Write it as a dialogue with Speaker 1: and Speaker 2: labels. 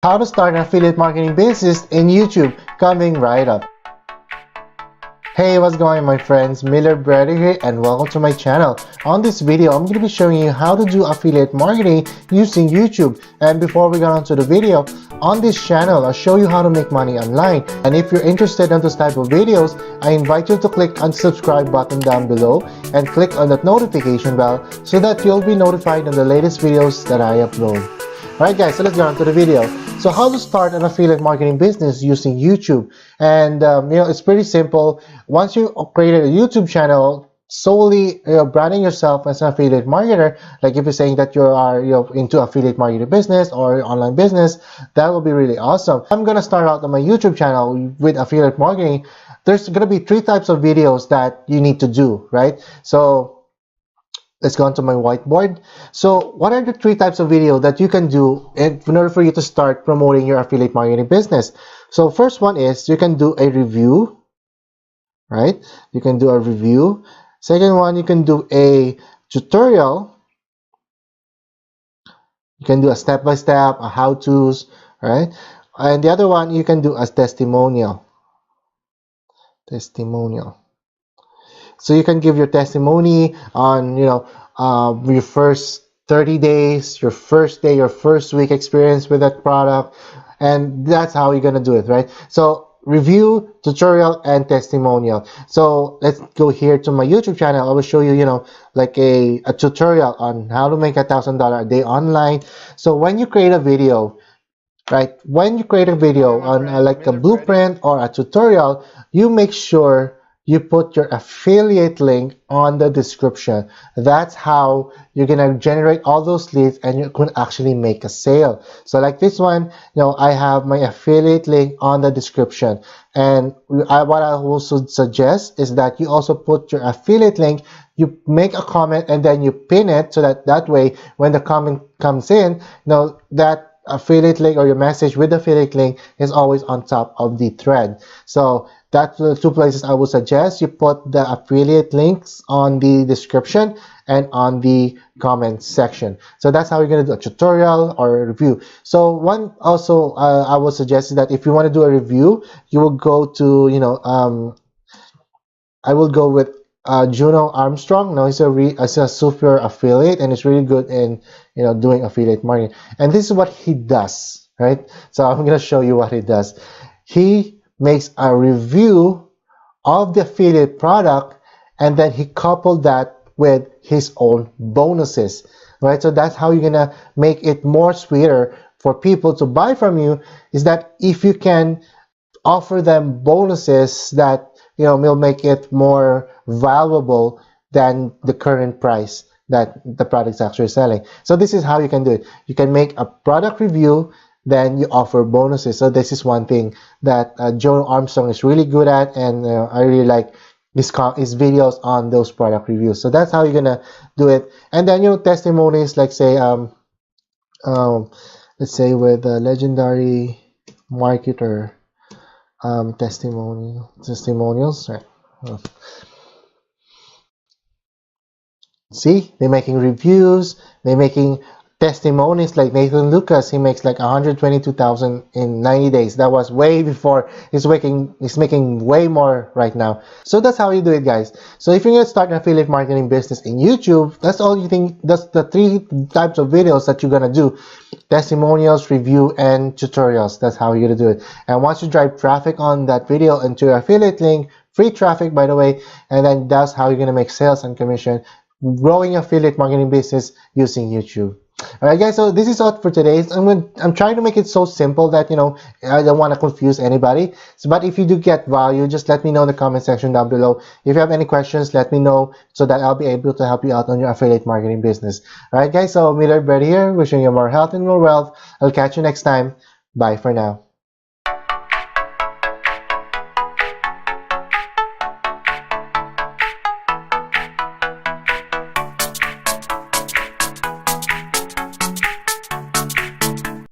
Speaker 1: How to start an affiliate marketing business in YouTube, coming right up. Hey, what's going on my friends? Miller Brady here and welcome to my channel. On this video, I'm going to be showing you how to do affiliate marketing using YouTube. And before we get on to the video, on this channel, I'll show you how to make money online. And if you're interested in this type of videos, I invite you to click on the subscribe button down below and click on that notification bell so that you'll be notified on the latest videos that I upload. Alright guys, so let's get on to the video. So how to start an affiliate marketing business using YouTube. And it's pretty simple. Once you created a YouTube channel, solely branding yourself as an affiliate marketer, like if you're saying that you are into affiliate marketing business or online business, that will be really awesome. I'm gonna start out on my YouTube channel with affiliate marketing. There's gonna be 3 types of videos that you need to do, right? So let's go on to my whiteboard. So what are the 3 types of video that you can do in order for you to start promoting your affiliate marketing business? So first one is you can do a review, right? You can do a review. Second one, you can do a tutorial. You can do a step-by-step, a how-tos, right? And the other one, you can do a testimonial. So you can give your testimony on, your first 30 days, your first day, your first week experience with that product. And that's how you're going to do it, right? So review, tutorial, and testimonial. So let's go here to my YouTube channel. I will show you, like a tutorial on how to make $1,000 a day online. So when you create a video, right? When you create a video on like a blueprint or a tutorial, you make sure you put your affiliate link on the description. That's how you're gonna generate all those leads and you can actually make a sale. So like this one, I have my affiliate link on the description. And what I also suggest is that you also put your affiliate link, you make a comment and then you pin it so that way when the comment comes in, that affiliate link or your message with the affiliate link is always on top of the thread. So that's the 2 places I would suggest you put the affiliate links on the description and on the comment section. So that's how you're going to do a tutorial or a review. So one also I would suggest is that if you want to do a review, you will go to I will go with Juno Armstrong. Now he's a super affiliate and he's really good in doing affiliate marketing. And this is what he does, right? So I'm going to show you what he does. He makes a review of the affiliate product and then he coupled that with his own bonuses, right? So that's how you're gonna make it more sweeter for people to buy from you, is that if you can offer them bonuses that will make it more valuable than the current price that the product's actually selling. So this is how you can do it. You can make a product review, then you offer bonuses. So this is one thing that Joe Armstrong is really good at, and I really like his videos on those product reviews. So that's how you're gonna do it. And then testimonies, like say let's say with a legendary marketer, testimonials, right? See, they're making reviews, they're making testimonies. Like Nathan Lucas, he makes like 122,000 in 90 days. That was way before. He's making way more right now. So that's how you do it, guys. So if you're gonna start an affiliate marketing business in YouTube, that's all you think. That's the 3 types of videos that you're gonna do: testimonials, review, and tutorials. That's how you're gonna do it. And once you drive traffic on that video into your affiliate link, free traffic by the way, and then that's how you're gonna make sales and commission, growing affiliate marketing business using YouTube. Alright guys, so this is all for today. I'm trying to make it so simple that I don't want to confuse anybody. But if you do get value, just let me know in the comment section down below. If you have any questions, let me know so that I'll be able to help you out on your affiliate marketing business. Alright guys, so Miller Brady here, wishing you more health and more wealth. I'll catch you next time. Bye for now.